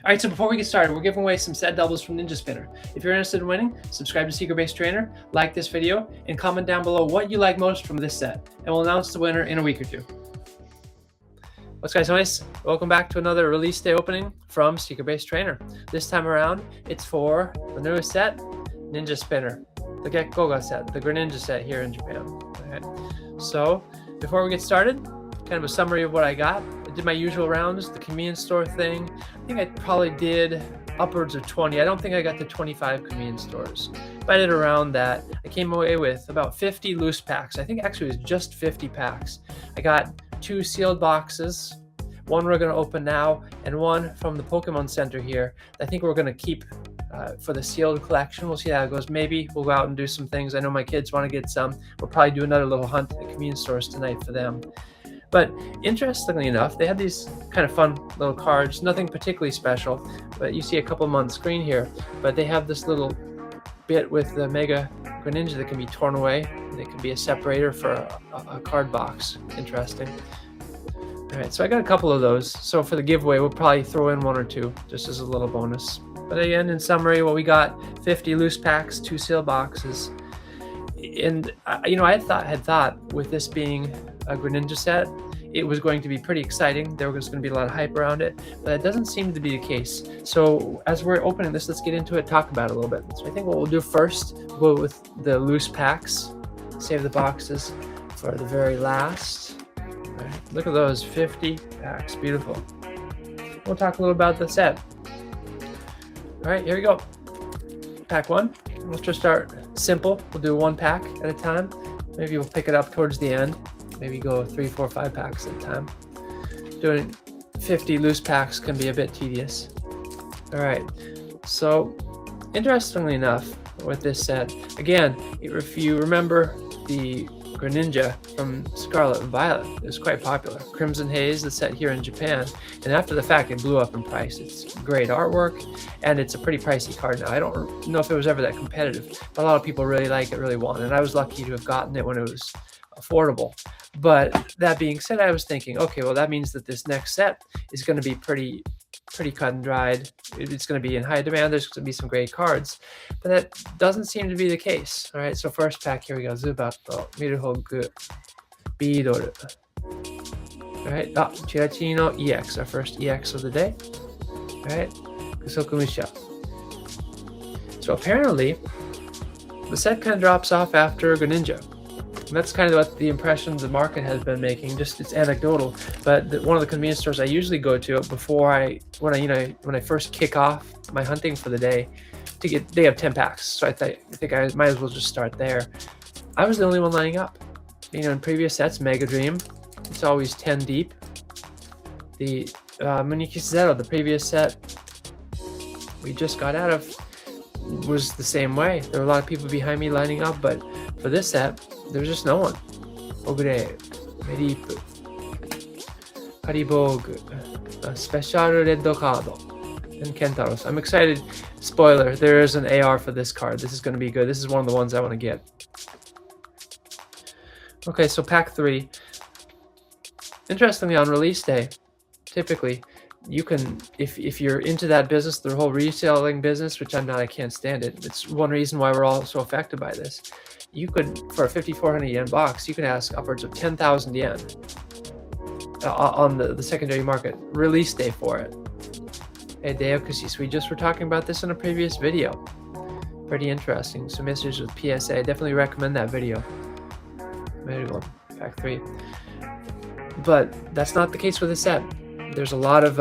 All right, so before we get started, we're giving away some set doubles from Ninja Spinner. If you're interested in winning, subscribe to Secret Base Trainer, like this video, and comment down below what you like most from this set, and we'll announce the winner in a week or two. What's guys, nice? Welcome back to another release day opening from Secret Base Trainer. This time around, it's for the newest set, Ninja Spinner, the Gekkoga set, the Greninja set here in Japan. All right. So before we get started, kind of a summary of what I got. I did my usual rounds, the convenience store thing. I think I probably did upwards of 20. I don't think I got to 25 convenience stores, but I did around that. I came away with about 50 loose packs. I think actually it was just 50 packs. I got 2 sealed boxes, one we're going to open now, and one from the Pokemon Center here. I think we're going to keep for the sealed collection. We'll see how it goes. Maybe we'll go out and do some things. I know my kids want to get some. We'll probably do another little hunt at convenience stores tonight for them. But interestingly enough, they have these kind of fun little cards, nothing particularly special, but you see a couple of them on the screen here. But they have this little bit with the Mega Greninja that can be torn away. It can be a separator for a card box. Interesting. All right, so I got a couple of those. So for the giveaway, we'll probably throw in 1 or 2 just as a little bonus. But again, in summary, what we got, 50 loose packs, 2 sealed boxes. And I had thought with this being a Greninja set, it was going to be pretty exciting. There was going to be a lot of hype around it, but that doesn't seem to be the case. So as we're opening this, let's get into it, talk about it a little bit. So I think what we'll do first, we'll go with the loose packs, save the boxes for the very last. All right, look at those 50 packs, beautiful. We'll talk a little about the set. All right, here we go. Pack 1. Let's just start simple. We'll do 1 pack at a time. Maybe we'll pick it up towards the end. Maybe go 3, 4, 5 packs at a time. Doing 50 loose packs can be a bit tedious. All right. So, interestingly enough, with this set, again, if you remember the Greninja from Scarlet and Violet, it was quite popular. Crimson Haze, the set here in Japan, and after the fact, it blew up in price. It's great artwork, and it's a pretty pricey card now. I don't know if it was ever that competitive, but a lot of people really like it, really want it, and I was lucky to have gotten it when it was affordable. But that being said, I was thinking, okay, well, that means that this next set is going to be pretty cut and dried. It's going to be in high demand. There's going to be some great cards, but that doesn't seem to be the case. All right, so first pack, here we go. Zubato, Miruhogu, Beedle. All right, Chirachi no EX, our first EX of the day. All right, Kusokumusha. So apparently, the set kind of drops off after Greninja. And that's kind of what the impression the market has been making. Just it's anecdotal, but one of the convenience stores I usually go to before when I first kick off my hunting for the day, they have 10 packs. So I think I might as well just start there. I was the only one lining up. In previous sets, Mega Dream, it's always 10 deep. The Muniki Zero, the previous set we just got out of, was the same way. There were a lot of people behind me lining up, but for this set, there's just no one. Ogre, Merip, Haribog, Special Red Card, and Kentaros. I'm excited. Spoiler, there is an AR for this card. This is going to be good. This is one of the ones I want to get. Okay, so pack 3. Interestingly, on release day, typically, you can, if you're into that business, the whole reselling business, which I'm not, I can't stand it. It's one reason why we're all so affected by this. You could, for a 5,400 yen box, you can ask upwards of 10,000 yen on the secondary market release day for it. Hey, Deokushis, we just were talking about this in a previous video. Pretty interesting. Some messages with PSA. I definitely recommend that video. There you go, pack 3. But that's not the case with this set. There's a lot of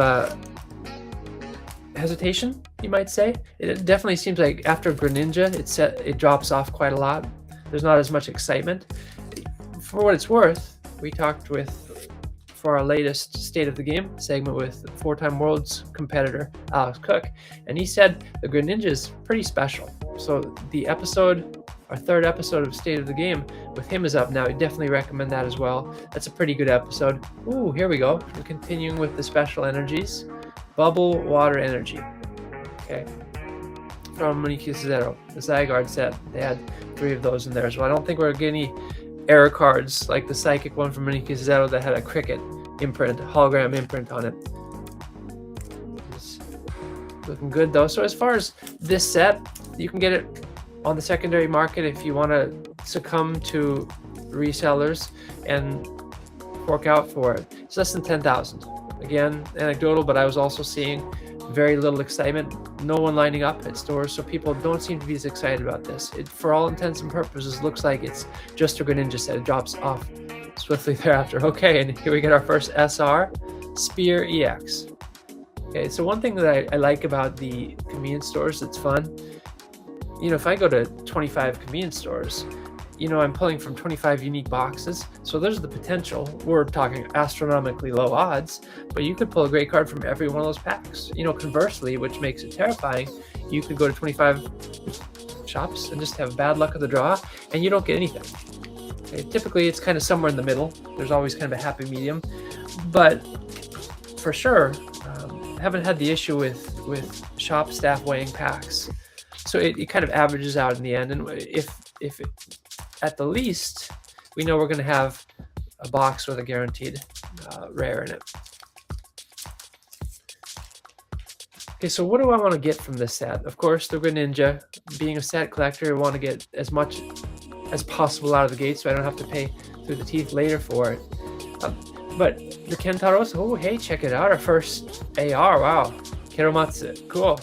hesitation, you might say. It definitely seems like after Greninja, it drops off quite a lot. There's not as much excitement. For what it's worth, we talked for our latest State of the Game segment with 4-time Worlds competitor Alex Cook, and he said the Greninja is pretty special. So the episode, our 3rd episode of State of the Game with him is up now. I definitely recommend that as well. That's a pretty good episode. Ooh, here we go. We're continuing with the special energies. Bubble Water Energy. Okay. From Muniki Zero, the Zygarde set. They had 3 of those in there as well. I don't think we're getting any error cards like the Psychic one from Muniki Zero that had a cricket imprint, hologram imprint on it. Looking good though. So as far as this set, you can get it on the secondary market if you want to succumb to resellers and fork out for it. It's less than 10,000. Again, anecdotal, but I was also seeing very little excitement, no one lining up at stores, so people don't seem to be as excited about this. It, for all intents and purposes, looks like it's just a Greninja set. It drops off swiftly thereafter. Okay, and here we get our first SR, Spear EX. Okay, so one thing that I like about the convenience stores that's fun, you know, if I go to 25 convenience stores, you know, I'm pulling from 25 unique boxes, so there's the potential. We're talking astronomically low odds, but you could pull a great card from every one of those packs. You know, conversely, which makes it terrifying, you could go to 25 shops and just have bad luck of the draw, and you don't get anything. Okay, typically, it's kind of somewhere in the middle. There's always kind of a happy medium, but for sure, I haven't had the issue with shop staff weighing packs. So it kind of averages out in the end, and if it, at the least, we know we're going to have a box with a guaranteed rare in it. Okay, so what do I want to get from this set? Of course, the Greninja. Being a set collector, I want to get as much as possible out of the gate so I don't have to pay through the teeth later for it. But the Kentaros, oh, hey, check it out. Our first AR, wow. Kiromatsu, cool.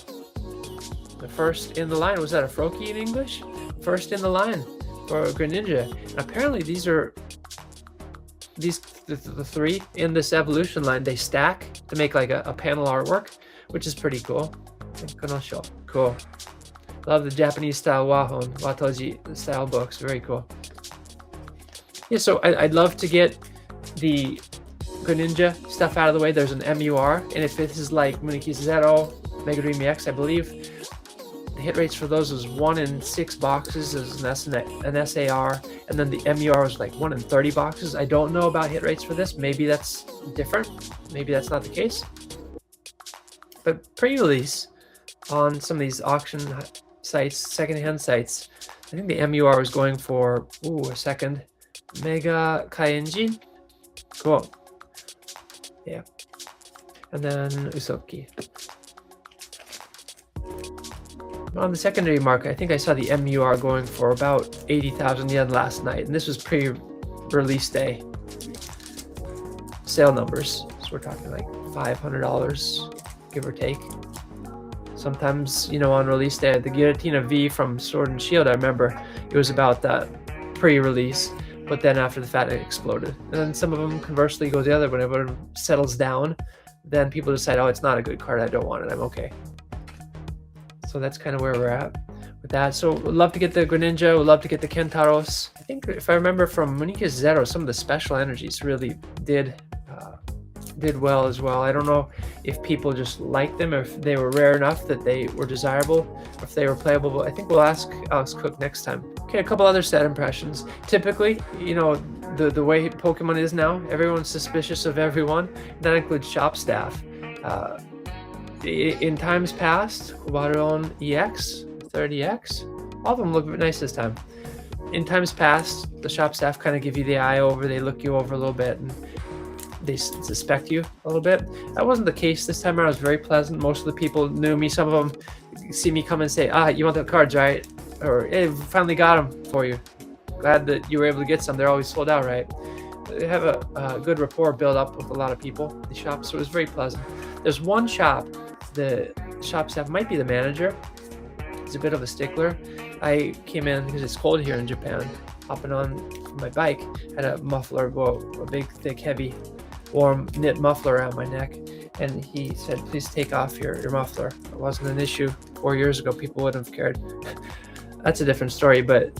The first in the line. Was that a Froakie in English? First in the line for Greninja. And apparently these are the three in this evolution line. They stack to make like a panel artwork, which is pretty cool. Cool. Love the Japanese style Watoji style books. Very cool. Yeah, so I'd love to get the Greninja stuff out of the way. There's an MUR, and if this is like Muniki Zero, Mega Dream EX, I believe the hit rates for those was 1 in 6 boxes as an SAR, and then the MUR was like 1 in 30 boxes. I don't know about hit rates for this. Maybe that's different. Maybe that's not the case. But pre-release on some of these auction sites, secondhand sites, I think the MUR was going for, a second, Mega Kainjin. Cool. Yeah. And then Usoki. On the secondary market, I think I saw the MUR going for about 80,000 yen last night, and this was pre-release day sale numbers. So we're talking like $500, give or take. Sometimes, you know, on release day, the Giratina V from Sword and Shield, I remember it was about that pre-release, but then after the fact, it exploded. And then some of them conversely go the other. Whenever it settles down, then people decide, oh, it's not a good card, I don't want it, I'm okay. So that's kind of where we're at with that. So we'd love to get the Greninja, we'd love to get the Kentaros. I think if I remember from Muniki Zero, some of the special energies really did well as well. I don't know if people just liked them, or if they were rare enough that they were desirable, or if they were playable. But I think we'll ask Alex Cook next time. Okay, a couple other set impressions. Typically, you know, the way Pokemon is now, everyone's suspicious of everyone. That includes shop staff. In times past, Waron EX, 30X, all of them look nice this time. In times past, the shop staff kind of give you the eye over, they look you over a little bit, and they suspect you a little bit. That wasn't the case this time around. It was very pleasant. Most of the people knew me. Some of them see me come and say, you want the cards, right? Or, hey, finally got them for you. Glad that you were able to get some. They're always sold out, right? They have a good rapport built up with a lot of people, the shop, so it was very pleasant. There's one shop, the shop staff might be the manager. He's a bit of a stickler. I came in because it's cold here in Japan, hopping on my bike, had a muffler, a big, thick, heavy, warm knit muffler around my neck, and he said, please take off your muffler. It wasn't an issue 4 years ago. People wouldn't have cared. That's a different story, but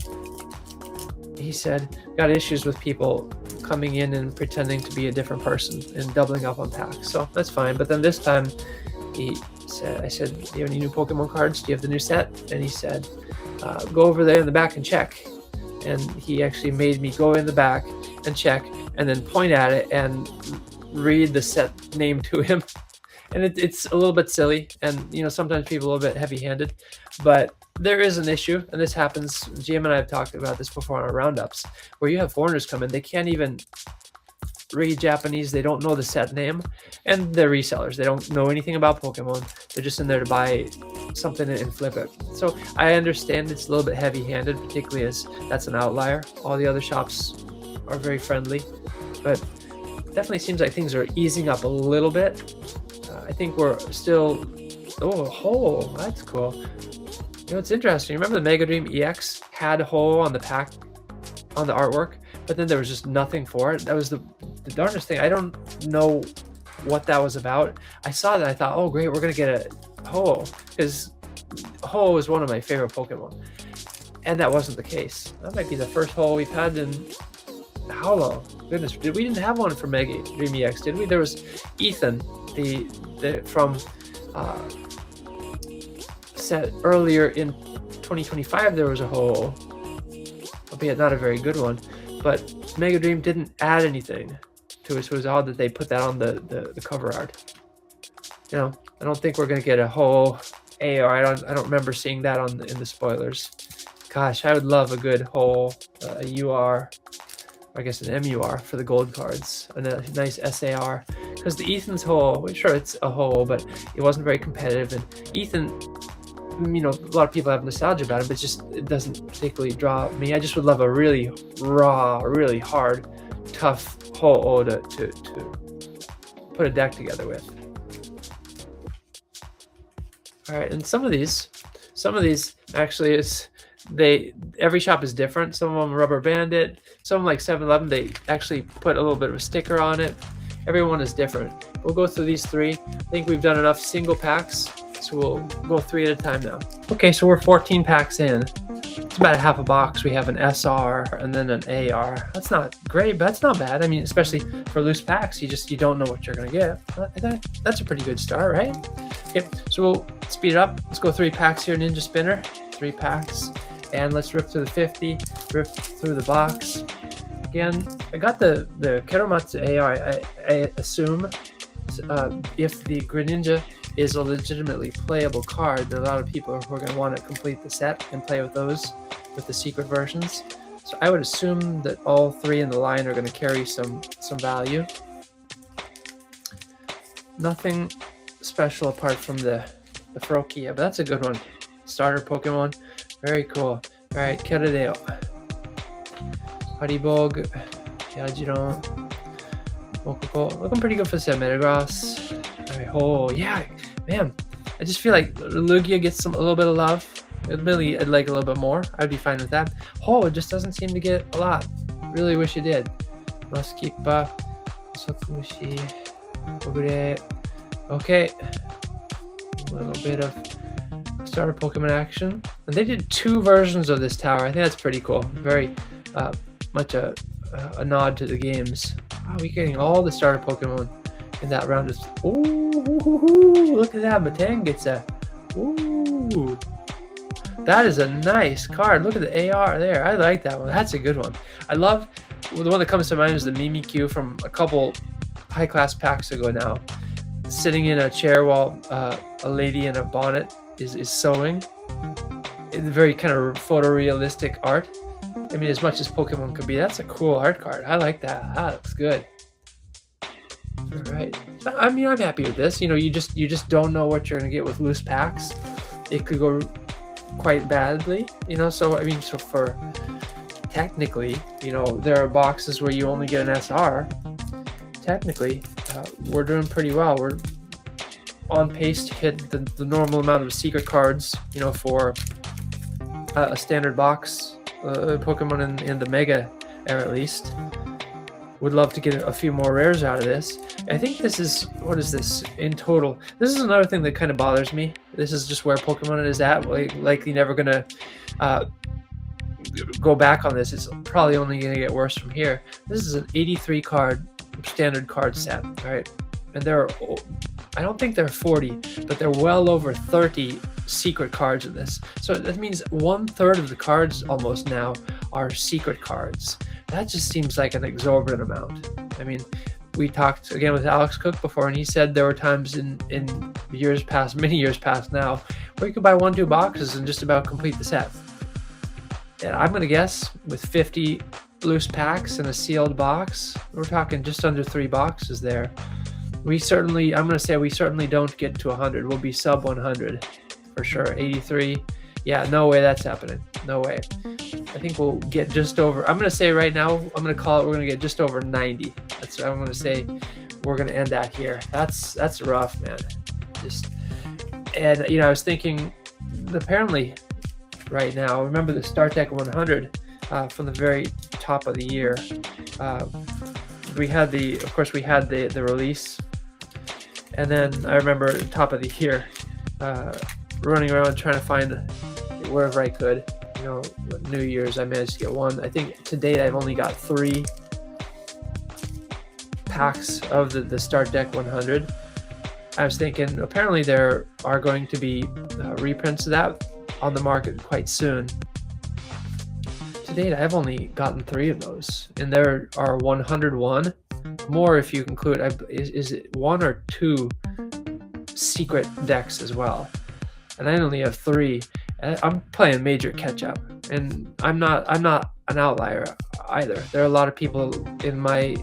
he said, got issues with people coming in and pretending to be a different person and doubling up on packs. So that's fine. But then this time I said, do you have any new Pokemon cards? Do you have the new set? And he said, go over there in the back and check. And he actually made me go in the back and check, and then point at it and read the set name to him. And it's a little bit silly, and you know, sometimes people are a little bit heavy-handed, but there is an issue, and this happens. GM and I have talked about this before on our roundups, where you have foreigners come in, they can't even read Japanese, they don't know the set name, and they're resellers. They don't know anything about Pokemon. They're just in there to buy something and flip it. So I understand it's a little bit heavy-handed, particularly as that's an outlier. All the other shops are very friendly, but definitely seems like things are easing up a little bit. I think we're still, oh, that's cool. You know, it's interesting. Remember the Mega Dream EX had a hole on the pack, on the artwork, but then there was just nothing for it. That was the darndest thing. I don't know what that was about. I saw that, I thought, oh great, we're gonna get a hole, because hole is one of my favorite Pokemon, and that wasn't the case. That might be the first hole we've had in how long? Goodness, we didn't have one for Mega Dream EX, did we? There was Ethan, the from set earlier in 2025. There was a hole, albeit not a very good one, but Mega Dream didn't add anything to it, so it was odd that they put that on the cover art. You know, I don't think we're gonna get a whole AR. I don't remember seeing that in the spoilers. Gosh, I would love a good whole a UR, I guess an MUR for the gold cards, and a nice SAR, because the Ethan's hole, well, sure it's a hole, but it wasn't very competitive. And Ethan, you know, a lot of people have nostalgia about it, but it doesn't particularly draw me. I just would love a really raw, really hard, tough hole to put a deck together with. All right, and some of these actually every shop is different. Some of them rubber band it. Some like 7-Eleven, they actually put a little bit of a sticker on it. Everyone is different. We'll go through these three. I think we've done enough single packs, so we'll go 3 at a time now. Okay, so we're 14 packs in. It's about a half a box. We have an SR and then an AR. That's not great, but that's not bad. I mean, especially for loose packs, you don't know what you're gonna get. That's a pretty good start, right? Okay, so we'll speed it up. Let's go 3 packs here, Ninja Spinner. 3 packs. And let's rip through the 50, rip through the box. Again, I got the Keromatsu AR. I assume if the Greninja is a legitimately playable card, there are a lot of people who are going to want to complete the set and play with those, with the secret versions. So I would assume that all 3 in the line are going to carry some value. Nothing special apart from the Froakie, but that's a good one. Starter Pokemon. Very cool. All right, Kerodeo, Haribog, Yajiron, Mokoko. Looking pretty good for set. Metagross. All right, oh yeah, man. I just feel like Lugia gets a little bit of love. Admittedly, I'd like a little bit more. I'd be fine with that. Oh, it just doesn't seem to get a lot. Really wish it did. Muskipa, Sokumushi, Ogure. Okay, a little bit of starter Pokemon action, and they did 2 versions of this tower. I think that's pretty cool. Very much a nod to the games. Wow, we're getting all the starter Pokemon in that round. Ooh, look at that. Matang gets a. Ooh, that is a nice card. Look at the AR there. I like that one. That's a good one. I love the one that comes to mind is the Mimikyu from a couple high class packs ago now, sitting in a chair while a lady in a bonnet is sewing. It's very kind of photorealistic art. I mean, as much as Pokemon could be, that's a cool art card. I like that. That looks good. All right. I mean, I'm happy with this. You know, you just don't know what you're gonna get with loose packs. It could go quite badly. You know, so I mean, so for technically, you know, there are boxes where you only get an SR. Technically, we're doing pretty well. We're on pace to hit the normal amount of secret cards, you know, for a standard box Pokemon in the Mega era at least. Would love to get a few more rares out of this. I think this is, what is this in total? This is another thing that kind of bothers me. This is just where Pokemon is at. Likely never gonna go back on this. It's probably only gonna get worse from here. This is an 83 card standard card set, right? And there are, I don't think there are 40, but there are well over 30 secret cards in this. So that means 1/3 of the cards almost now are secret cards. That just seems like an exorbitant amount. I mean, we talked again with Alex Cook before, and he said there were times in years past, many years past now, where you could buy 1-2 boxes and just about complete the set. And I'm gonna guess with 50 loose packs in a sealed box. We're talking just under 3 boxes there. I'm going to say we certainly don't get to 100. We'll be sub 100 for sure. 83. Yeah, no way that's happening. No way. I think we'll get just over. I'm going to say right now, I'm going to call it, we're going to get just over 90. That's what I'm going to say. We're going to end that here. That's rough, man. And I was thinking, apparently right now, remember the Start Deck 100 from the very top of the year. We had of course we had the release, and then I remember top of the year running around trying to find wherever I could. New Year's I managed to get one. I think to date I've only got 3 packs of the Start Deck 100. I was thinking apparently there are going to be reprints of that on the market quite soon. To date I've only gotten 3 of those, and there are 101 more if you include, is it 1 or 2 secret decks as well, and I only have 3. I'm playing major catch up, and I'm not an outlier either. There are a lot of people in my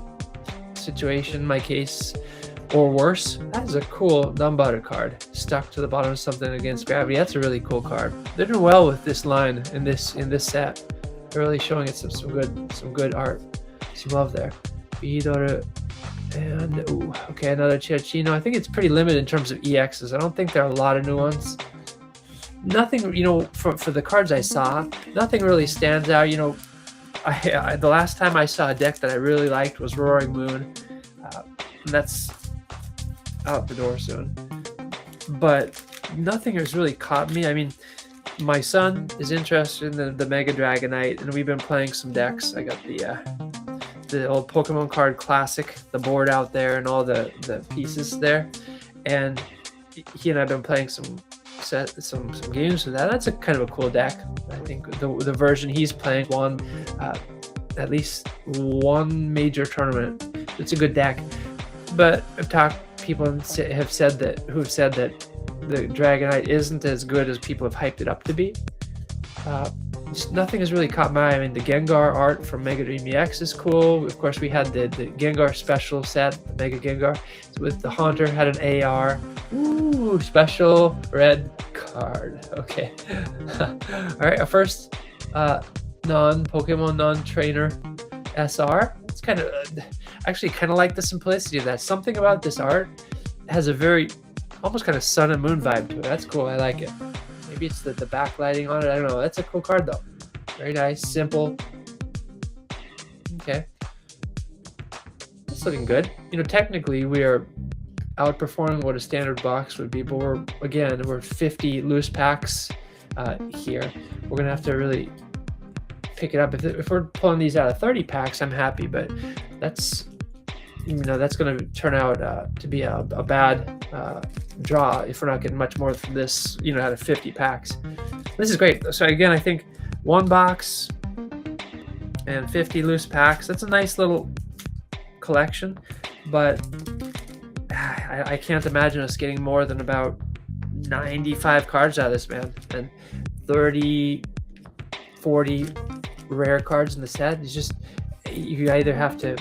situation, my case, or worse. That is a cool dumb butter card stuck to the bottom of something against gravity. That's a really cool card. They're doing well with this line in this set. They're really showing it some good art, some love there. Bidoru, and okay, another Chiachino. I think it's pretty limited in terms of EXs. I don't think there are a lot of new ones. Nothing, for the cards I saw, nothing really stands out. The last time I saw a deck that I really liked was Roaring Moon, and that's out the door soon. But nothing has really caught me. I mean, my son is interested in the Mega Dragonite, and we've been playing some decks. I got the old Pokemon card classic, the board out there, and all the pieces there, and he and I have been playing some games with that. That's a kind of a cool deck. I think the version he's playing won at least one major tournament. It's a good deck, but I've talked to people who have said that the Dragonite isn't as good as people have hyped it up to be. Nothing has really caught my eye. I mean, the Gengar art from Mega Dream EX is cool. Of course, we had the Gengar special set, the Mega Gengar, with the Haunter, had an AR. Ooh, special red card. Okay. All right, our first non-Pokemon, non-trainer SR. It's kind of, actually kind of like the simplicity of that. Something about this art has a very, almost kind of sun and moon vibe to it. That's cool, I like it. Maybe it's the backlighting on it. I don't know. That's a cool card though. Very nice, simple. Okay. It's looking good. Technically we are outperforming what a standard box would be, but we're 50 loose packs here. We're gonna have to really pick it up. If we're pulling these out of 30 packs, I'm happy, but that's going to turn out to be a bad draw if we're not getting much more from this, out of 50 packs. This is great. So again, I think 1 box and 50 loose packs. That's a nice little collection, but I can't imagine us getting more than about 95 cards out of this, man. And 30, 40 rare cards in the set. It's just, you either have to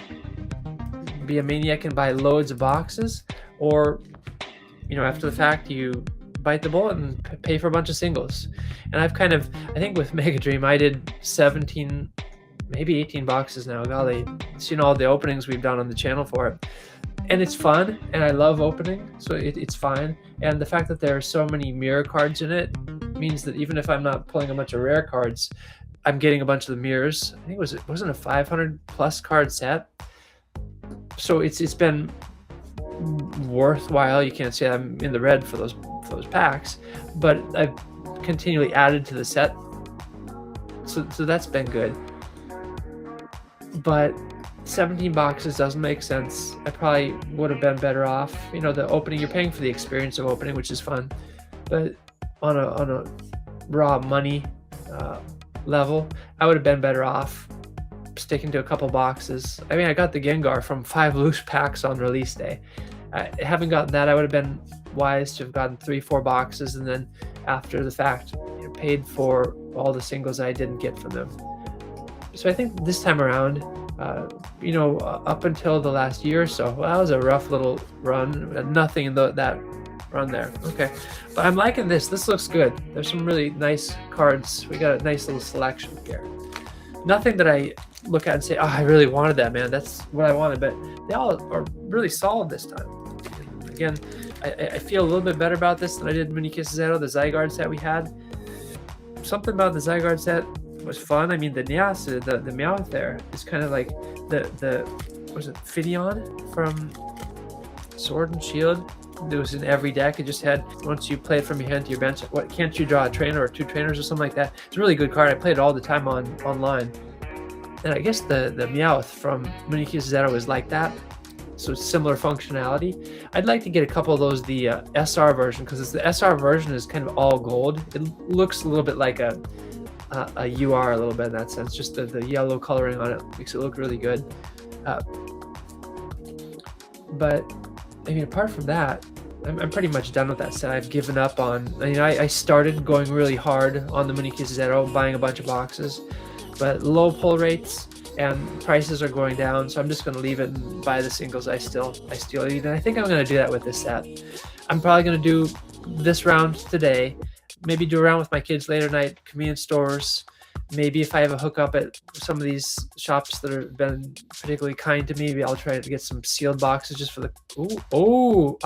be a maniac and buy loads of boxes, or after the fact you bite the bullet and pay for a bunch of singles. And I think with Mega Dream I did 17, maybe 18 boxes now. Golly, seen all the openings we've done on the channel for it, and it's fun, and I love opening, so it's fine. And the fact that there are so many mirror cards in it means that even if I'm not pulling a bunch of rare cards, I'm getting a bunch of the mirrors. I think it wasn't a 500 plus card set. So it's been worthwhile. You can't say I'm in the red for those packs, but I've continually added to the set, so that's been good. But 17 boxes doesn't make sense. I probably would have been better off. The opening, you're paying for the experience of opening, which is fun, but on a raw money level, I would have been better off sticking to a couple boxes. I mean, I got the Gengar from 5 loose packs on release day. Having gotten that, I would have been wise to have gotten 3-4 boxes, and then after the fact, paid for all the singles I didn't get from them. So I think this time around, up until the last year or so, well, that was a rough little run. Nothing in that run there. Okay, but I'm liking this. This looks good. There's some really nice cards. We got a nice little selection here. Nothing that I look at and say, oh, I really wanted that, man. That's what I wanted. But they all are really solid this time. And again, I feel a little bit better about this than I did Mini Kisses Zero, the Zygarde set we had. Something about the Zygarde set was fun. I mean, the Niasu, the Meowth there is kind of like the was it Finneon from Sword and Shield? It was in every deck. It just had, once you play it from your hand to your bench, what, can't you draw a trainer or two trainers or something like that? It's a really good card. I played it all the time online. And I guess the Meowth from Mini Kisses Zero is like that. So similar functionality. I'd like to get a couple of those, the SR version, because the SR version is kind of all gold. It looks a little bit like a UR a little bit in that sense. Just the yellow coloring on it makes it look really good. But I mean, apart from that, I'm pretty much done with that set. I've given up on, I started going really hard on the Mini Kisses Zero, buying a bunch of boxes, but low pull rates and prices are going down, so I'm just going to leave it and buy the singles I still need. And I think I'm going to do that with this set. I'm probably going to do this round today, maybe do a round with my kids later tonight, convenience stores. Maybe if I have a hookup at some of these shops that have been particularly kind to me, maybe I'll try to get some sealed boxes just for the for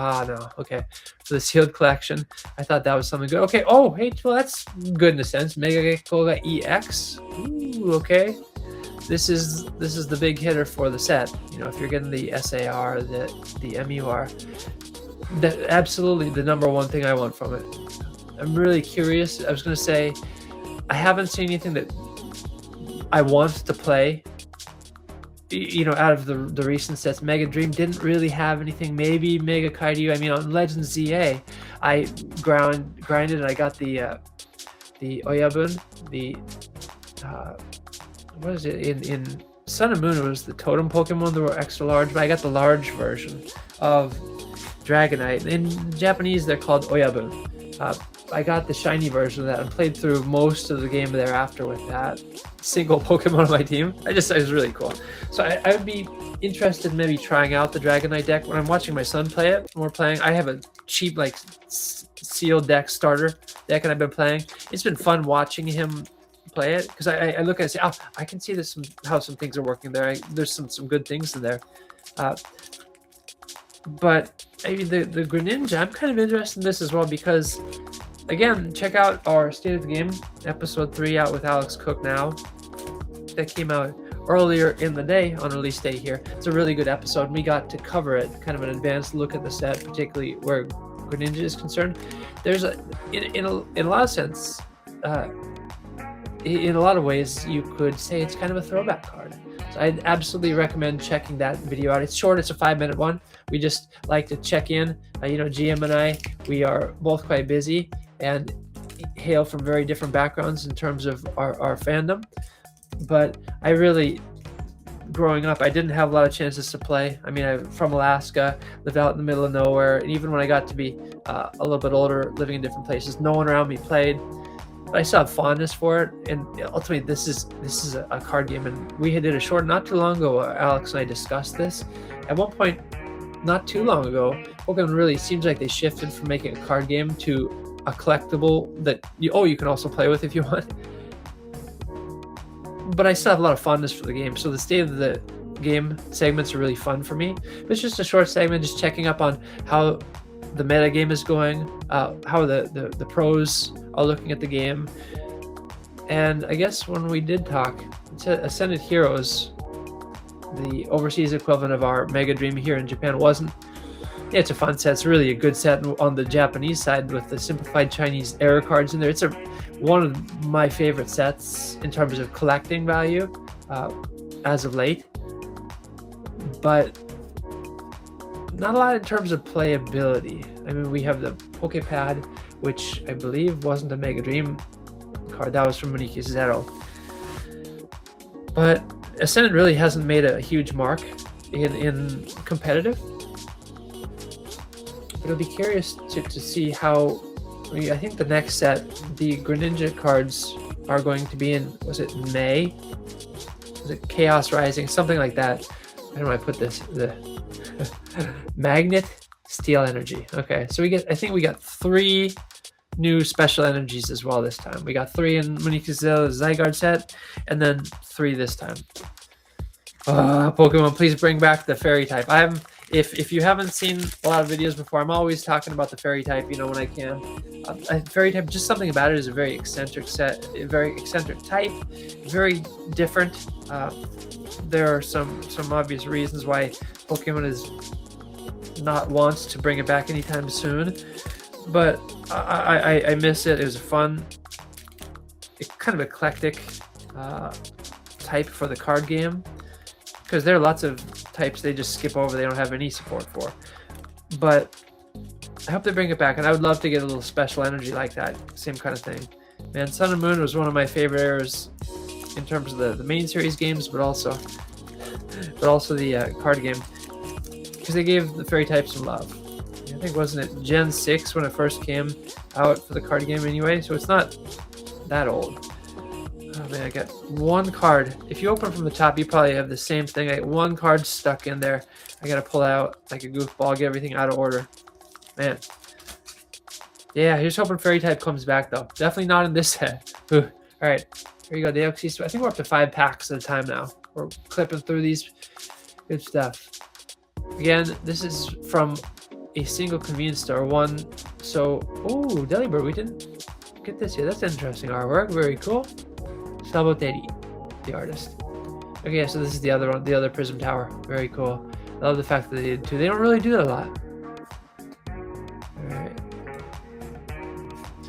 the sealed collection. I thought that was something good. Okay, hey, well, that's good in a sense. Mega Koga EX. Ooh, okay. This is the big hitter for the set. If you're getting the SAR, the MUR, that absolutely the number one thing I want from it. I'm really curious. I was going to say, I haven't seen anything that I want to play, out of the recent sets. Mega Dream didn't really have anything. Maybe Mega Kairyu. I mean, on Legends ZA, I grinded and I got the Oyabun, what is it? In Sun and Moon, it was the Totem Pokemon that were extra large, but I got the large version of Dragonite. In Japanese, they're called Oyabun. I got the shiny version of that and played through most of the game thereafter with that single Pokemon on my team. It was really cool. So I would be interested in maybe trying out the Dragonite deck. When I'm watching my son play it, when we're playing, I have a cheap sealed deck starter deck, and I've been playing. It's been fun watching him play it, because I look at it and say, I can see how some things are working there. There's some good things in there. But maybe the Greninja, I'm kind of interested in this as well, because again, check out our State of the Game episode 3 out with Alex Cook now. That came out earlier in the day on release day here. It's a really good episode, and we got to cover it, kind of an advanced look at the set, particularly where Greninja is concerned. There's in a lot of sense, in a lot of ways, you could say it's kind of a throwback card. So I'd absolutely recommend checking that video out. It's short, it's a 5-minute one. We just like to check in. GM and I, we are both quite busy and hail from very different backgrounds in terms of our fandom. But I really, growing up, I didn't have a lot of chances to play. I mean, I'm from Alaska, lived out in the middle of nowhere, and even when I got to be a little bit older, living in different places, no one around me played. But I still have fondness for it, and ultimately, this is a card game. And we did a short not too long ago. Alex and I discussed this. At one point, not too long ago, Pokemon really seems like they shifted from making a card game to a collectible that you can also play with if you want. But I still have a lot of fondness for the game, so the State of the Game segments are really fun for me. But it's just a short segment, just checking up on how the meta game is going, how the pros are looking at the game. And I guess when we did talk, Ascended Heroes, the overseas equivalent of our Mega Dream here in Japan, it's a fun set. It's really a good set on the Japanese side with the simplified Chinese error cards in there. It's one of my favorite sets in terms of collecting value as of late, but not a lot in terms of playability. I mean, we have the Pokepad, which I believe wasn't a Mega Dream card. That was from Mini Kisses Zero. But Ascendant really hasn't made a huge mark in competitive. But I'll be curious to see how. I think the next set, the Greninja cards, are going to be in, was it May? is it Chaos Rising, something like that. Where do I put this? The Magnet Steel Energy. Okay, so I think we got 3 new special energies as well this time. We got 3 in Muniku's Zygarde set, and then 3 this time. Pokemon, please bring back the fairy type. If you haven't seen a lot of videos before, I'm always talking about the fairy type, you know, when I can. Fairy type, just something about it is a very eccentric set, a very eccentric type, very different. There are some obvious reasons why Pokemon is not wants to bring it back anytime soon, but I miss it. It was a fun, kind of eclectic type for the card game, because there are lots of types they just skip over, they don't have any support for. But I hope they bring it back, and I would love to get a little special energy like that, same kind of thing. Man, Sun and Moon was one of my favorite eras in terms of the main series games, but also the card game, because they gave the fairy type some love. I think, wasn't it Gen 6 when it first came out for the card game anyway, so it's not that old. Oh man, I got 1 card. If you open from the top, you probably have the same thing. I got 1 card stuck in there. I gotta pull out like a goofball, get everything out of order. Man. Yeah, here's hoping fairy type comes back though. Definitely not in this set. All right, here you go. Deoxys. I think we're up to 5 packs at a time now. We're clipping through these. Good stuff. Again, this is from a single convenience store. One. So, oh, Delibird. We didn't get this yet. That's interesting artwork. Very cool. Saboteri, the artist. Okay, so this is the other one, the other Prism Tower. Very cool. I love the fact that they did 2. They don't really do that a lot. Alright.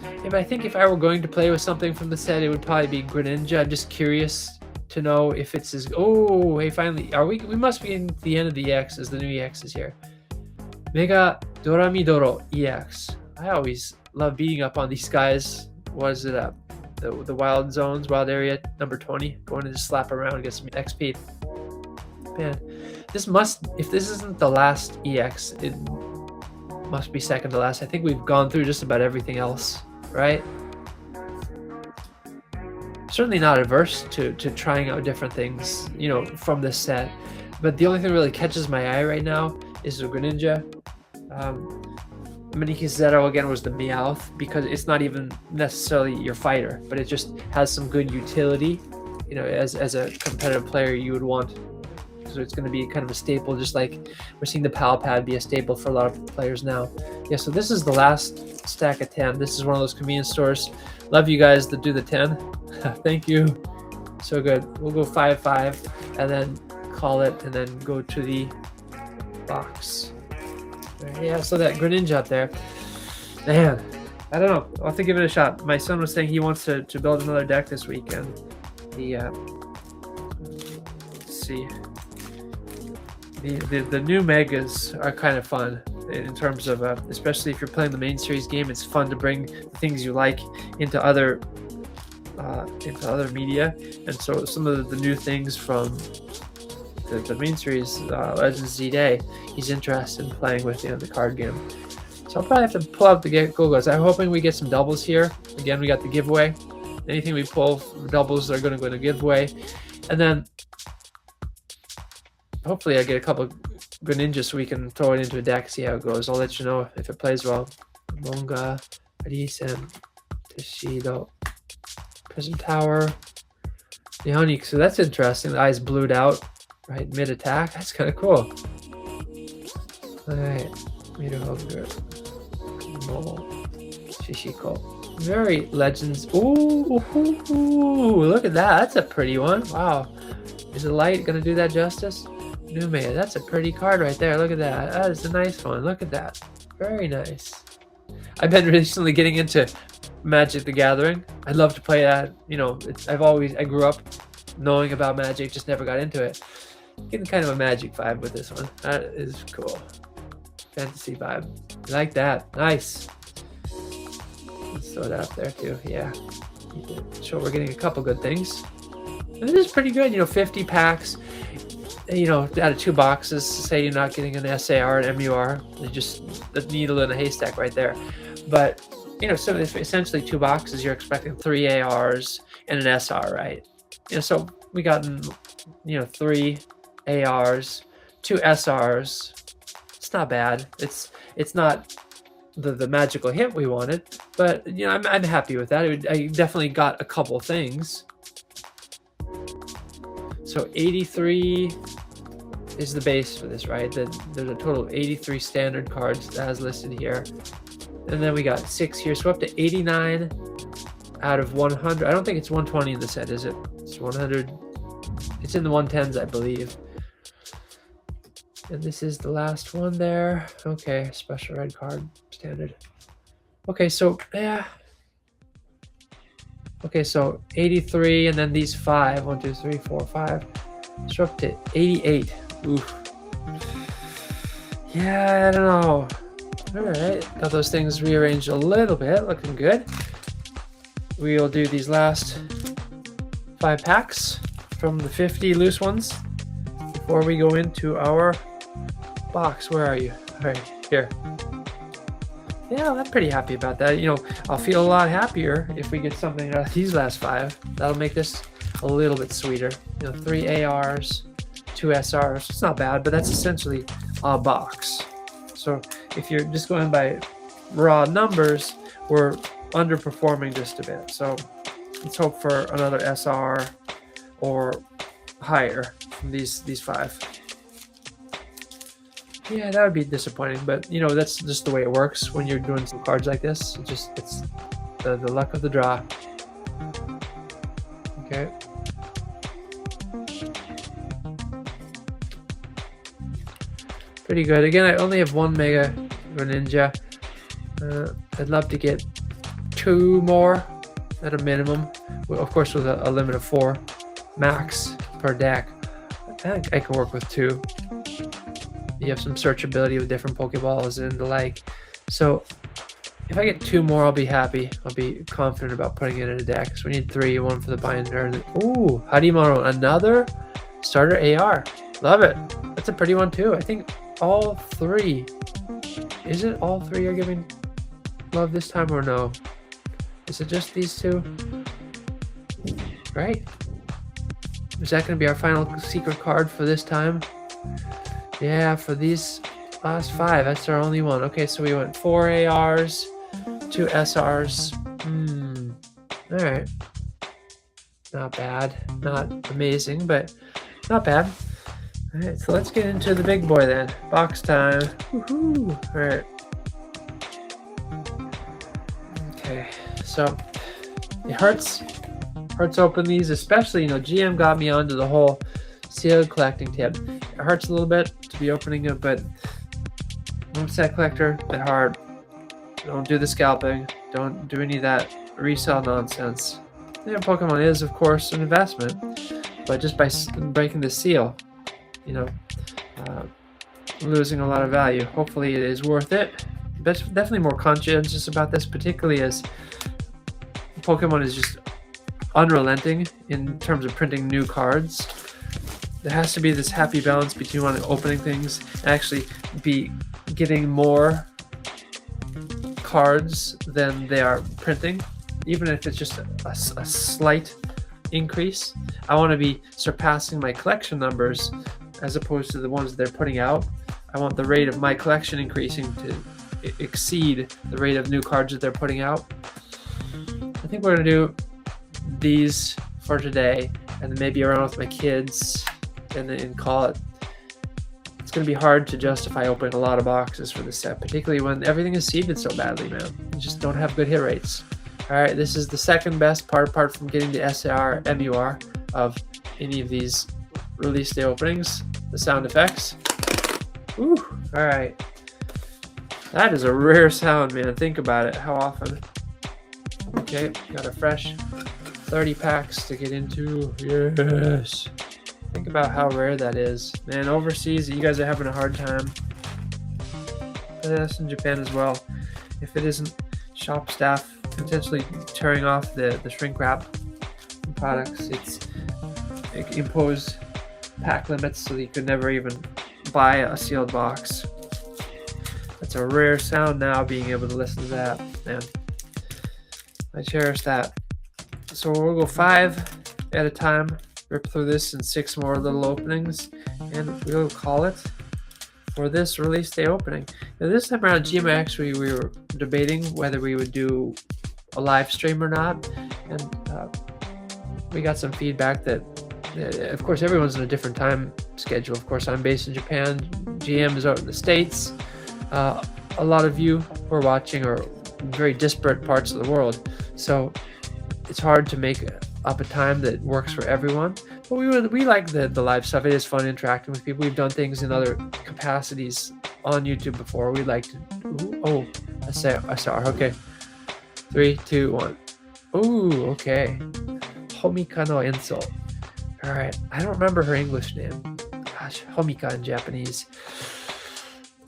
Yeah, but I think if I were going to play with something from the set, it would probably be Greninja. I'm just curious to know if it's as... Oh, hey, finally. We must be in the end of the EXs. The new EX is here. Mega Doramidoro EX. I always love beating up on these guys. What is it up? The wild zones, wild area, number 20. Going to just slap around and get some XP. Man, if this isn't the last EX, it must be second to last. I think we've gone through just about everything else, right? Certainly not averse to trying out different things, you know, from this set. But the only thing that really catches my eye right now is the Greninja. Maniki Zero again was the Meowth, because it's not even necessarily your fighter, but it just has some good utility, you know, as a competitive player you would want. So it's going to be kind of a staple, just like we're seeing the Pal Pad be a staple for a lot of players now. Yeah, so this is the last stack of 10. This is one of those convenience stores. Love you guys that do the 10. Thank you. So good. We'll go 5-5 and then call it, and then go to the box. Yeah, so that Greninja up there, man, I don't know. I'll have to give it a shot. My son was saying he wants to build another deck this weekend. Let's see. The new megas are kind of fun in terms of, especially if you're playing the main series game. It's fun to bring the things you like into other media, and so some of the new things from the main series, Legends Z Day, he's interested in playing with, you know, the card game. So I'll probably have to pull out the Go-Go's. I'm hoping we get some doubles here. Again, we got the giveaway. Anything we pull doubles are going to go to giveaway, and then hopefully I get a couple Greninja so we can throw it into a deck, see how it goes. I'll let you know if it plays well. Monga, Arisen, Teshido, Prism Tower, Leonic. So that's interesting. The eyes blued out. Right, mid attack. That's kind of cool. Alright, Miruhogu, Shishiko. Very Legends. Ooh, look at that. That's a pretty one. Wow. Is the light gonna do that justice? Nume, that's a pretty card right there. Look at that. That is a nice one. Look at that. Very nice. I've been recently getting into Magic the Gathering. I'd love to play that. You know, I grew up knowing about Magic, just never got into it. Getting kind of a Magic vibe with this one. That is cool. Fantasy vibe. I like that. Nice. Let's throw that up there too. Yeah. So we're getting a couple good things. And this is pretty good. You know, 50 packs. You know, out of 2 boxes. Say you're not getting an SAR and MUR. They're just the needle in a haystack right there. But, you know, so if essentially 2 boxes, you're expecting 3 ARs and an SR, right? You know, so we gotten, 3 ARs, 2 SRs. It's not bad. It's not the magical hit we wanted, but I'm happy with that. I definitely got a couple things. So 83 is the base for this, right? There's a total of 83 standard cards as listed here, and then we got 6 here, so up to 89 out of 100. I don't think it's 120 in the set, is it? It's 100. It's in the 110s, I believe. And this is the last one there. Okay, special red card, standard. Okay, so yeah. Okay, so 83, and then these 5. 1, 2, 3, 4, 5. So up to 88. Oof. Yeah, I don't know. All right, got those things rearranged a little bit, looking good. We'll do these last 5 packs from the 50 loose ones before we go into our box. Where are you? All right, here. Yeah, I'm pretty happy about that. I'll feel a lot happier if we get something out of these last 5. That'll make this a little bit sweeter. 3 ARs, 2 SRs. It's not bad, but that's essentially a box. So if you're just going by raw numbers, we're underperforming just a bit. So let's hope for another SR or higher from these 5. Yeah, that would be disappointing, but that's just the way it works when you're doing some cards like this. It's the luck of the draw. Okay. Pretty good. Again, I only have 1 Mega Greninja. I'd love to get 2 more at a minimum. Well, of course, with a limit of 4 max per deck. I think I can work with 2. You have some searchability with different Pokeballs and the like. So if I get 2 more, I'll be happy. I'll be confident about putting it in a deck. So we need 3, 1 for the binder. And ooh, Hadimono, another starter AR. Love it. That's a pretty one too. I think all 3. Is it all 3 are giving love this time or no? Is it just these 2? Right? Is that going to be our final secret card for this time? Yeah, for these last 5, that's our only one. Okay, so we went 4 ARs, 2 SRs. All right. Not bad. Not amazing, but not bad. All right, so let's get into the big boy then. Box time. Woohoo! All right. Okay, so it hurts open these, especially GM got me onto the whole sealed collecting tip. It hurts a little bit to be opening it, but don't set collector at hard. Don't do the scalping. Don't do any of that resell nonsense. Pokemon is, of course, an investment, but just by breaking the seal, losing a lot of value. Hopefully, it is worth it. But definitely more conscientious about this, particularly as Pokemon is just unrelenting in terms of printing new cards. There has to be this happy balance between opening things and actually be getting more cards than they are printing, even if it's just a slight increase. I want to be surpassing my collection numbers as opposed to the ones they're putting out. I want the rate of my collection increasing to exceed the rate of new cards that they're putting out. I think we're going to do these for today and then maybe around with my kids and then call it. It's going to be hard to justify opening a lot of boxes for this set, particularly when everything is seeded so badly, man. You just don't have good hit rates. Alright, this is the second best part apart from getting the SAR MUR of any of these release day openings. The sound effects. Ooh, alright. That is a rare sound, man. Think about it. How often? Okay, got a fresh 30 packs to get into. Yes. Think about how rare that is. Man, overseas, you guys are having a hard time. That's in Japan as well. If it isn't shop staff potentially tearing off the shrink wrap products, it imposed pack limits so that you could never even buy a sealed box. That's a rare sound now, being able to listen to that, man. I cherish that. So we'll go 5 at a time rip through this in 6 more little openings, and we'll call it for this release day opening. Now, this time around, GMX, we were debating whether we would do a live stream or not, and we got some feedback that, of course, everyone's in a different time schedule. Of course, I'm based in Japan, GM is out in the States. A lot of you who are watching are in very disparate parts of the world, so it's hard to make up a time that works for everyone. But we like the live stuff. It is fun interacting with people. We've done things in other capacities on YouTube before. We like to. I saw her. Okay, 3, 2, 1. Ooh, okay. Homika no Enso. All right. I don't remember her English name. Gosh, Homika in Japanese.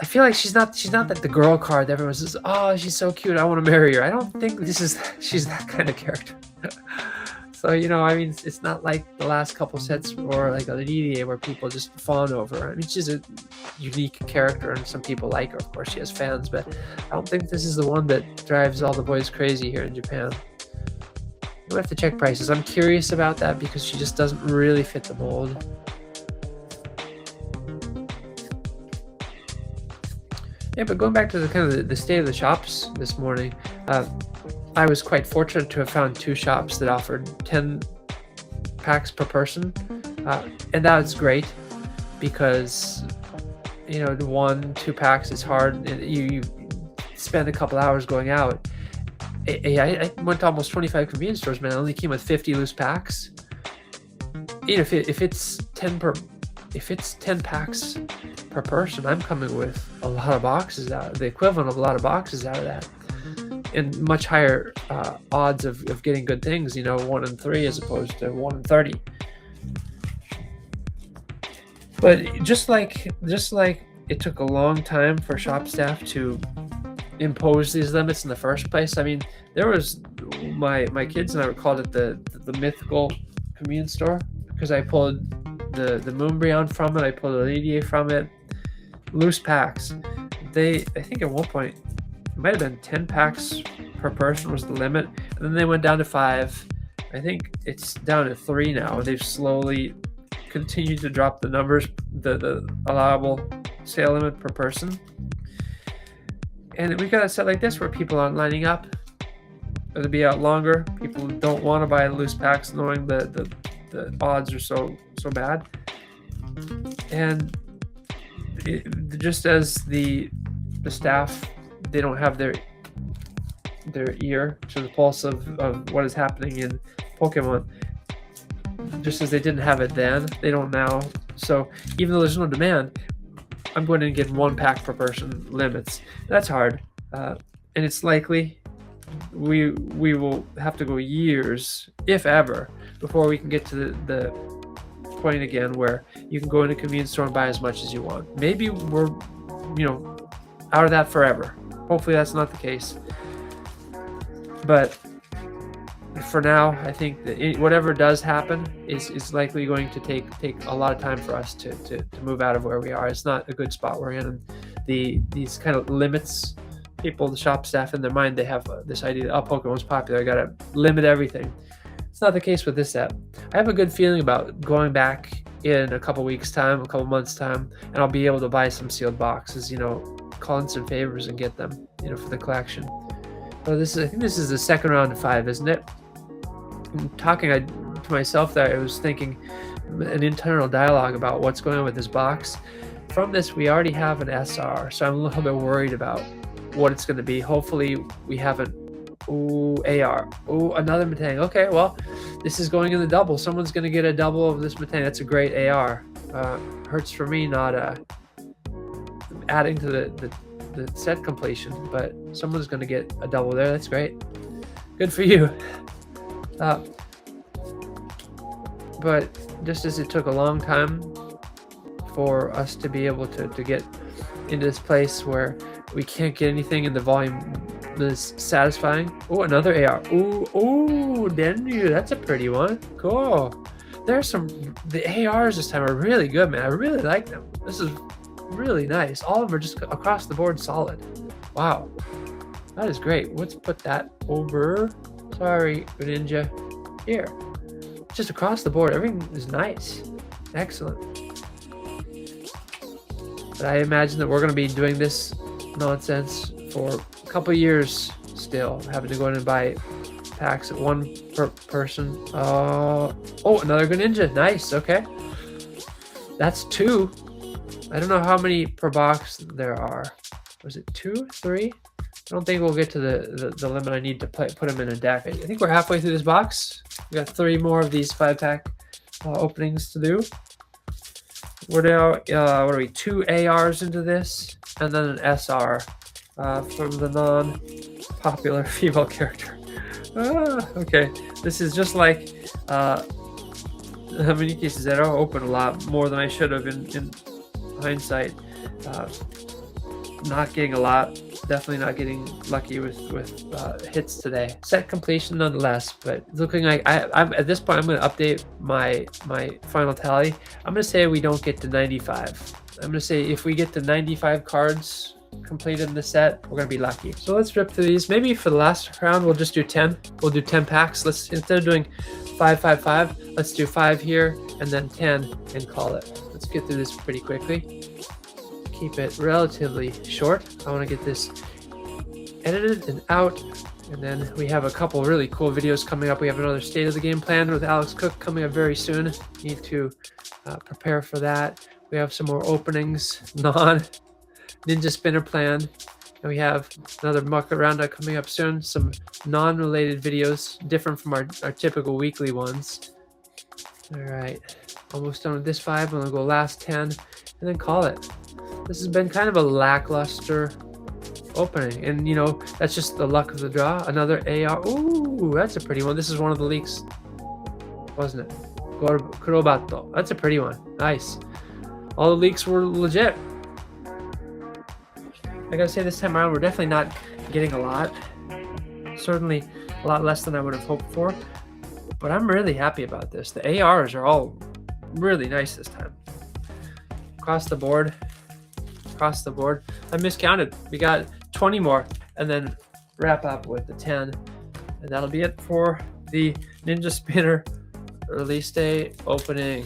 I feel like she's not like the girl card that everyone says, oh, she's so cute, I want to marry her. I don't think she's that kind of character. So, I mean, it's not like the last couple sets or like a EDA where people just fawn over her. I mean, she's a unique character and some people like her. Of course, she has fans, but I don't think this is the one that drives all the boys crazy here in Japan. You have to check prices. I'm curious about that because she just doesn't really fit the mold. Yeah, but going back to the state of the shops this morning, I was quite fortunate to have found 2 shops that offered 10 packs per person, and that's great because 1-2 packs is hard. You spend a couple hours going out. I went to almost 25 convenience stores, man. I only came with 50 loose packs. If it's 10 packs per person, I'm coming with a lot of boxes out, the equivalent of a lot of boxes out of that, and much higher odds of getting good things, 1 in 3 as opposed to 1 in 30. But just like it took a long time for shop staff to impose these limits in the first place. I mean, there was my kids and I called it the mythical convenience store because I pulled the Moonbryon from it, I pulled the EDA from it, loose packs. I think at one point it might have been 10 packs per person was the limit, and then they went down to 5. I think it's down to 3 now. They've slowly continued to drop the numbers, the allowable sale limit per person. And we got a set like this where people aren't lining up. It'll be out longer. People don't want to buy loose packs knowing the odds are so bad. And just as the staff, they don't have their ear to the pulse of what is happening in Pokemon. Just as they didn't have it then, they don't now. So even though there's no demand, I'm going to get 1 pack per person limits. That's hard, and it's likely we will have to go years, if ever, before we can get to the point again where you can go in a convenience store and buy as much as you want. Maybe we're out of that forever. Hopefully that's not the case. But for now, I think that whatever does happen is likely going to take a lot of time for us to move out of where we are. It's not a good spot we're in. And these kind of limits, the shop staff in their mind, they have this idea that, Pokemon's popular, I gotta limit everything. It's not the case with this set. I have a good feeling about going back in a couple weeks time, a couple months time, and I'll be able to buy some sealed boxes, call in some favors and get them, for the collection. So I think this is the second round of 5, isn't it? I'm talking to myself there, I was thinking an internal dialogue about what's going on with this box. From this, we already have an SR, so I'm a little bit worried about what it's going to be. Hopefully we have an AR. Another Metang. Okay, well, this is going in the double. Someone's going to get a double of this Metang. That's a great AR. Hurts for me not adding to the set completion, but someone's going to get a double there. That's great. Good for you. But just as it took a long time for us to be able to get into this place where we can't get anything in the volume that's satisfying. Another AR. Denju, that's a pretty one. Cool. The ARs this time are really good, man. I really like them. This is really nice. All of them are just across the board solid. Wow. That is great. Let's put that over. Sorry, Greninja. Here. just across the board, everything is nice. Excellent. But I imagine that we're going to be doing this nonsense for a couple years still, having to go in and buy packs at one per person. Oh, another Greninja. Nice. Okay. That's 2. I don't know how many per box there are. Was it 2, 3? I don't think we'll get to the limit I need to put them in a deck. I think we're halfway through this box. We got 3 more of these 5-pack openings to do. We're now, what are we, 2 ARs into this, and then an SR from the non-popular female character. Okay, this is just like Miniki Zero. Opened a lot more than I should have in hindsight. Not getting a lot. Definitely not getting lucky with hits today. Set completion nonetheless, but looking like I'm at this point. I'm going to update my final tally. I'm going to say we don't get to 95. I'm going to say if we get to 95 cards completed in the set, we're going to be lucky. So let's rip through these. Maybe for the last round we'll just do 10. We'll do 10 packs. Let's, instead of doing 5, 5, 5, let's do 5 here and then 10 and call it. Let's get through this pretty quickly. Keep it relatively short. I want to get this edited and out, and then we have a couple really cool videos coming up. We have another State of the Game planned with Alex Cook coming up very soon. Need to prepare for that. We have some more openings, non-Ninja Spinner planned, and we have another market roundup coming up soon. Some non-related videos, different from our typical weekly ones. All right, almost done with this 5. I'm gonna go last 10 and then call it. This has been kind of a lackluster opening, and you know, that's just the luck of the draw. Another AR. Ooh, that's a pretty one. This is one of the leaks, wasn't it? Kurobato. That's a pretty one. Nice. All the leaks were legit. I gotta say, this time around we're definitely not getting a lot. Certainly a lot less than I would have hoped for, but I'm really happy about this. The ARs are all really nice this time. Across the board. I miscounted. We got 20 more and then wrap up with the 10, and that'll be it for the Ninja Spinner release day opening.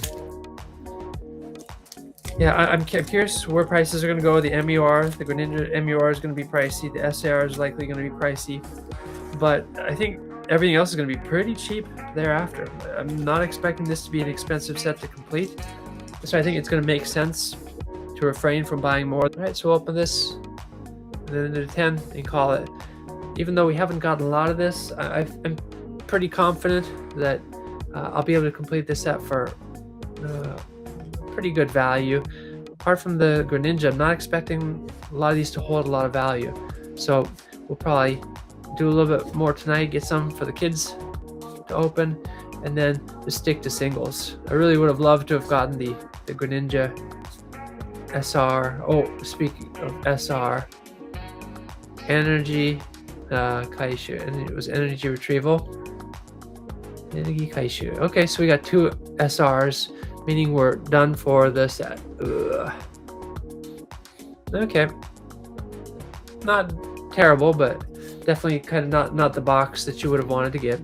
Yeah, I'm curious where prices are going to go. The MUR, the Greninja MUR is going to be pricey. The SAR is likely going to be pricey, but I think everything else is going to be pretty cheap thereafter. I'm not expecting this to be an expensive set to complete, so I think it's going to make sense to refrain from buying more. All right, so we'll open this and then into 10 and call it. Even though we haven't gotten a lot of this, I'm pretty confident that I'll be able to complete this set for pretty good value. Apart from the Greninja, I'm not expecting a lot of these to hold a lot of value. So we'll probably do a little bit more tonight, get some for the kids to open, and then just stick to singles. I really would have loved to have gotten the Greninja SR. Oh, speaking of SR, energy kaishu, and it was energy retrieval. Energy kaishu. Okay, so we got 2 SRs, meaning we're done for the set. Ugh. Okay, not terrible, but definitely kind of not the box that you would have wanted to get.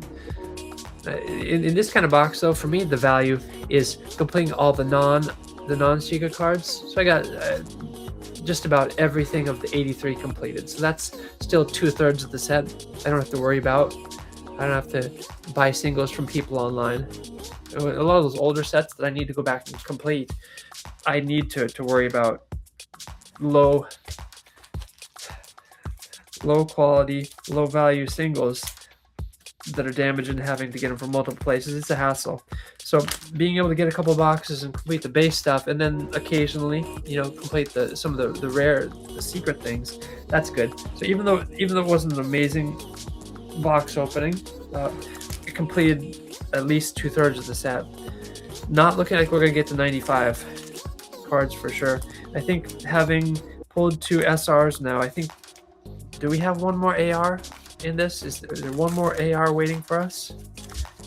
In this kind of box, though, for me the value is completing all the non-secret cards. So I got just about everything of the 83 completed. So that's still 2/3 of the set. I don't have to worry about. I don't have to buy singles from people online. A lot of those older sets that I need to go back and complete, I need to worry about low quality, low value singles that are damaged and having to get them from multiple places. It's a hassle. So being able to get a couple boxes and complete the base stuff, and then occasionally, you know, complete some of the rare, the secret things, that's good. So even though it wasn't an amazing box opening, it completed at least 2/3 of the set. Not looking like we're gonna get to 95 cards for sure. I think having pulled 2 SRs now, I think, do we have one more AR in this? Is there one more AR waiting for us?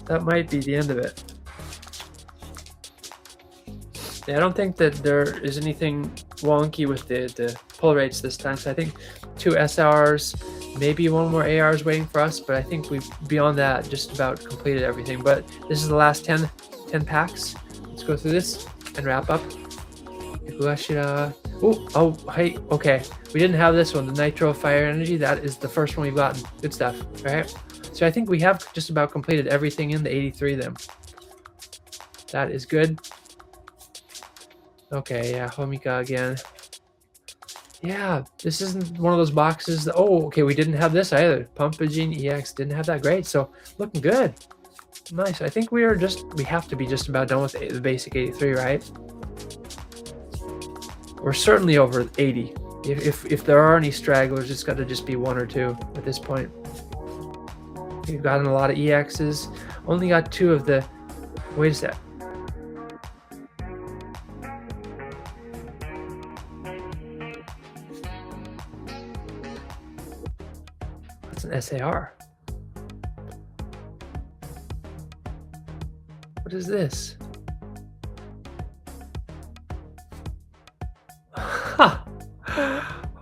That might be the end of it. Yeah, I don't think that there is anything wonky with the pull rates this time. So I think 2 SRs Maybe one more AR is waiting for us, but I think we've, beyond that, just about completed everything. But this is the last 10 packs. Let's go through this and wrap up. Oh, hey, okay. We didn't have this one, the Nitro Fire Energy. That is the first one we've gotten. Good stuff, all right? So I think we have just about completed everything in the 83 then. That is good. Okay, yeah, Homika again. Yeah, this isn't one of those boxes that, oh, okay, we didn't have this either. Pumpagene EX didn't have that. Great, so looking good. Nice. I think we have to be just about done with the basic 83, right? We're certainly over 80. If there are any stragglers, it's got to just be one or two at this point. We've gotten a lot of EXs. Only got 2 of the, wait a sec. That's an SAR. What is this?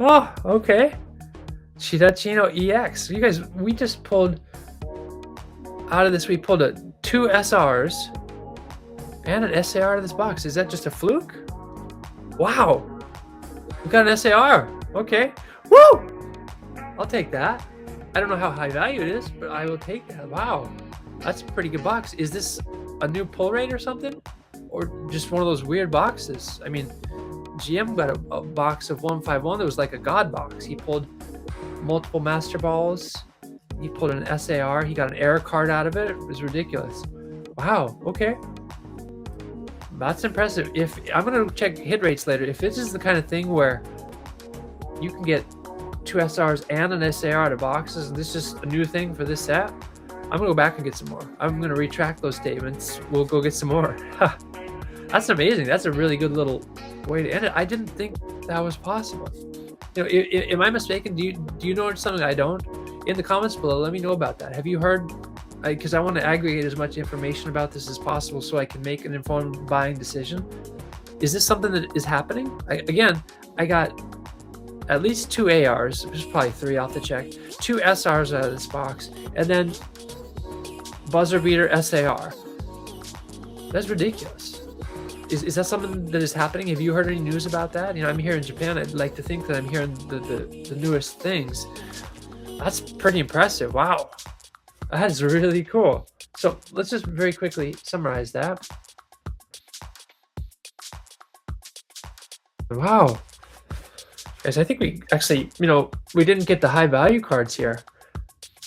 Oh, okay. Chidachino EX. You guys, we just pulled out of this. We pulled 2 SRs and an SAR out of this box. Is that just a fluke? Wow. We got an SAR. Okay. Woo! I'll take that. I don't know how high value it is, but I will take that. Wow. That's a pretty good box. Is this a new pull rate or something? Or just one of those weird boxes? I mean, GM got a box of 151 that was like a god box. He pulled multiple Master Balls. He pulled an SAR. He got an error card out of it. It was ridiculous. Wow. Okay. That's impressive. If I'm going to check hit rates later. If this is the kind of thing where you can get 2 SRs and an SAR out of boxes, and this is a new thing for this set, I'm going to go back and get some more. I'm going to retract those statements. We'll go get some more. That's amazing. That's a really good little way to end it. I didn't think that was possible. You know, am I mistaken? Do you know something I don't? In the comments below, let me know about that. Have you heard? Because I want to aggregate as much information about this as possible so I can make an informed buying decision. Is this something that is happening? I got at least 2 ARs. There's probably 3. I'll have to check. 2 SRs out of this box, and then buzzer beater SAR. That's ridiculous. Is that something that is happening? Have you heard any news about that? You know, I'm here in Japan. I'd like to think that I'm hearing the newest things. That's pretty impressive. Wow. That is really cool. So let's just very quickly summarize that. Wow. Guys, I think we actually, you know, we didn't get the high value cards here.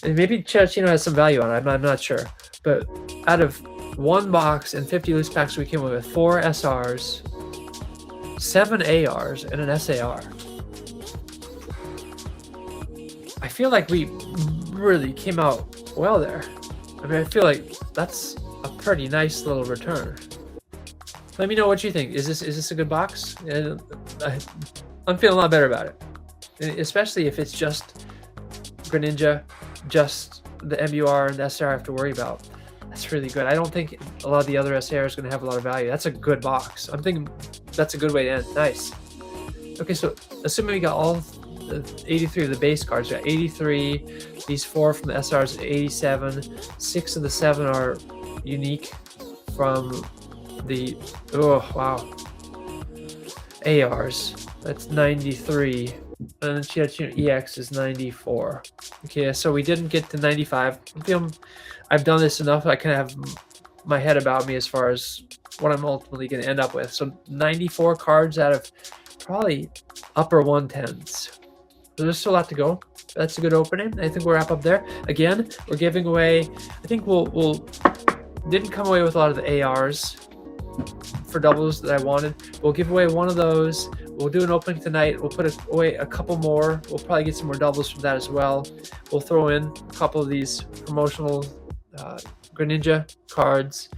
And maybe Chino has some value on it. I'm not sure. But out of 1 box and 50 loose packs, we came away with 4 SRs, 7 ARs, and an SAR. I feel like we really came out well there. I mean, I feel like that's a pretty nice little return. Let me know what you think. Is this a good box? I'm feeling a lot better about it, especially if it's just Greninja, just the MUR and the SR I have to worry about. That's really good. I don't think a lot of the other SAR is going to have a lot of value. That's a good box. I'm thinking that's a good way to end. Nice. Okay, so assuming we got all the 83 of the base cards, we got 83. These 4 from the SRs are 87. 6 of the 7 are unique from the, oh wow, ARs. That's 93. And then Chidachino EX is 94. Okay, so we didn't get to 95. I'm feeling I've done this enough. I kind of have my head about me as far as what I'm ultimately going to end up with. So 94 cards out of probably upper 110s. So there's still a lot to go. That's a good opening. I think we'll wrap up there. Again, we're giving away, I think we'll didn't come away with a lot of the ARs for doubles that I wanted. We'll give away one of those. We'll do an opening tonight. We'll put away a couple more. We'll probably get some more doubles from that as well. We'll throw in a couple of these promotional Greninja cards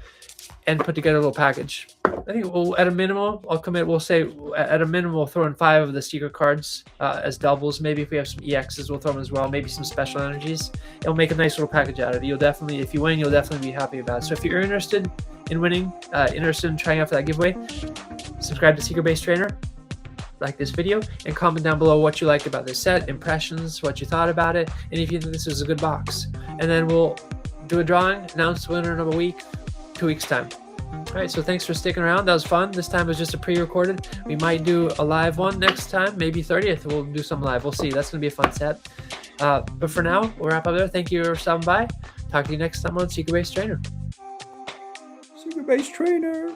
and put together a little package. I think we'll, at a minimum, I'll commit, we'll say at a minimum, we'll throw in 5 of the secret cards as doubles. Maybe if we have some EXs, we'll throw them as well. Maybe some special energies. It'll make a nice little package out of it. You'll definitely, if you win, you'll definitely be happy about it. So if you're interested in winning, interested in trying out for that giveaway, subscribe to Secret Base Trainer. like this video, and comment down below what you liked about this set, impressions, what you thought about it, and if you think this is a good box. And then we'll do a drawing, announce the winner in a week, 2 weeks time. All right, so thanks for sticking around. That was fun. This time was just a pre-recorded. We might do a live one next time, maybe 30th. We'll do some live. We'll see. That's going to be a fun set. But for now, we'll wrap up there. Thank you for stopping by. Talk to you next time on Secret Base Trainer. Secret Base Trainer.